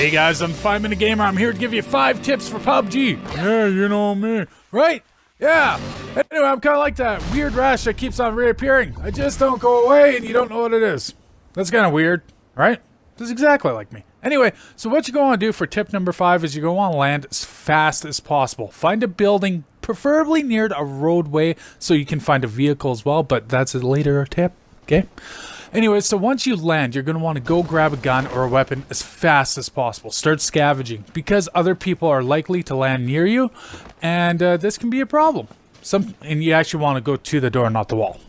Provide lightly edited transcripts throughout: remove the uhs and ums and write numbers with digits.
Hey guys, I'm 5 Minute Gamer. I'm here to give you 5 tips for PUBG. Yeah, you know me. Right? Yeah. Anyway, I'm kind of like that weird rash that keeps on reappearing. I just don't go away and you don't know what it is. That's kind of weird, right? That's exactly like me. Anyway, so what you're going to do for tip number 5 is you're going to want to land as fast as possible. Find a building, preferably near a roadway, so you can find a vehicle as well, but that's a later tip, okay? Anyway, so once you land, you're going to want to go grab a gun or a weapon as fast as possible. Start scavenging, because other people are likely to land near you, and this can be a problem. And you actually want to go to the door, not the wall.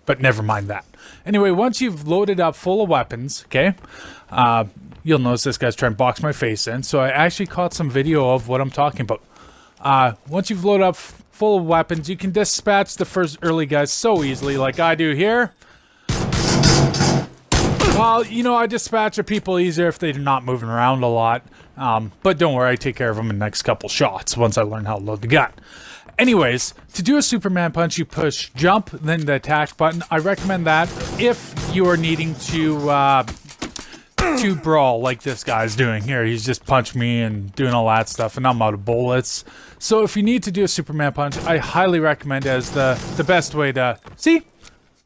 But never mind that. Anyway, once you've loaded up full of weapons, okay, you'll notice this guy's trying to box my face in, so I actually caught some video of what I'm talking about. Once you've loaded up full of weapons, you can dispatch the first early guys so easily, like I do here. Well, you know, I dispatch the people easier if they're not moving around a lot. But don't worry, I take care of them in the next couple shots once I learn how to load the gun. Anyways, to do a Superman punch, you push jump, then the attack button. I recommend that if you are needing to brawl like this guy's doing here. He's just punched me and doing all that stuff, and I'm out of bullets. So if you need to do a Superman punch, I highly recommend it as the best way to... See,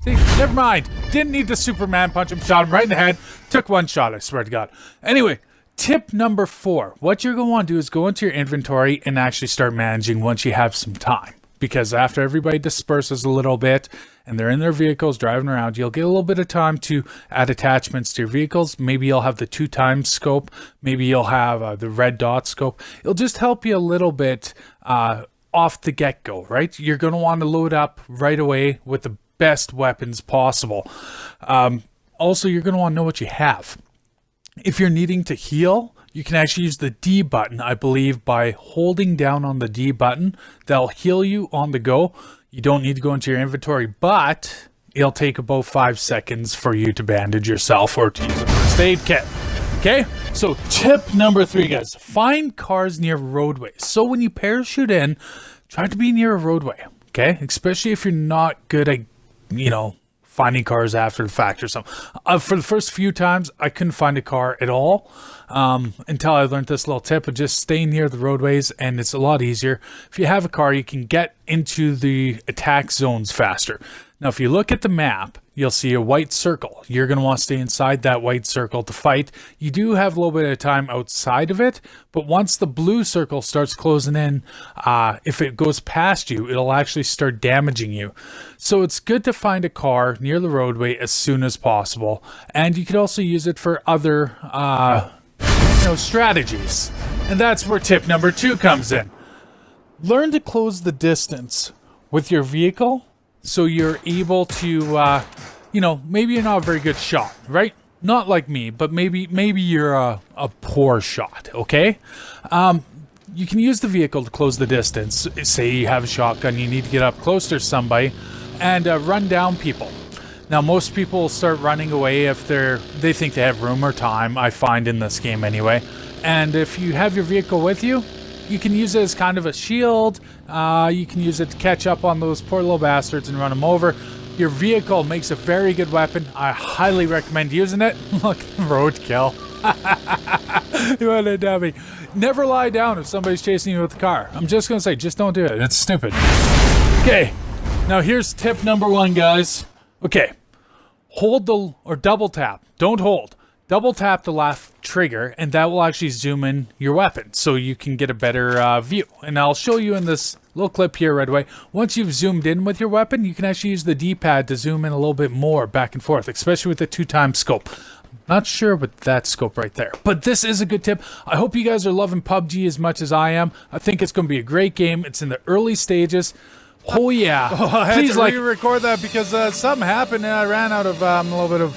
never mind. Didn't need the Superman punch him, shot him right in the head. Took one shot, I swear to God. Anyway, tip number 4. What you're going to want to do is go into your inventory and actually start managing once you have some time. Because after everybody disperses a little bit and they're in their vehicles driving around, you'll get a little bit of time to add attachments to your vehicles. Maybe you'll have the 2x scope. Maybe you'll have the red dot scope. It'll just help you a little bit off the get-go, right? You're going to want to load up right away with the best weapons possible. Also, you're going to want to know what you have. If you're needing to heal, you can actually use the D button, I believe, by holding down on the D button. That'll heal you on the go. You don't need to go into your inventory, but it'll take about 5 seconds for you to bandage yourself or to use a first aid kit. Okay, so tip number 3, guys. Find cars near roadways. So when you parachute in, try to be near a roadway, okay? Especially if you're not good at, finding cars after the fact or something. For the first few times, I couldn't find a car at all until I learned this little tip of just staying near the roadways, and it's a lot easier. If you have a car, you can get into the attack zones faster. Now, if you look at the map, you'll see a white circle. You're going to want to stay inside that white circle to fight. You do have a little bit of time outside of it, but once the blue circle starts closing in, if it goes past you, it'll actually start damaging you. So it's good to find a car near the roadway as soon as possible. And you could also use it for other strategies. And that's where tip number 2 comes in. Learn to close the distance with your vehicle, so you're able to, maybe you're not a very good shot, right? Not like me, but maybe you're a poor shot, okay? You can use the vehicle to close the distance. Say you have a shotgun, you need to get up close to somebody and run down people. Now, most people will start running away if they think they have room or time, I find in this game anyway. And if you have your vehicle with you, you can use it as kind of a shield. You can use it to catch up on those poor little bastards and run them over. Your vehicle makes a very good weapon. I highly recommend using it. Look, roadkill. What a dummy. Never lie down if somebody's chasing you with a car. I'm just going to say, just don't do it. It's stupid. Okay, now here's tip number 1, guys. Okay, hold or double tap. Don't hold. Double tap the left trigger, and that will actually zoom in your weapon, so you can get a better view. And I'll show you in this little clip here right away. Once you've zoomed in with your weapon, you can actually use the D-pad to zoom in a little bit more back and forth, especially with the 2x scope. Not sure with that scope right there, but this is a good tip. I hope you guys are loving PUBG as much as I am. I think it's going to be a great game. It's in the early stages. Oh yeah. I had to re-record that because something happened and I ran out of a little bit of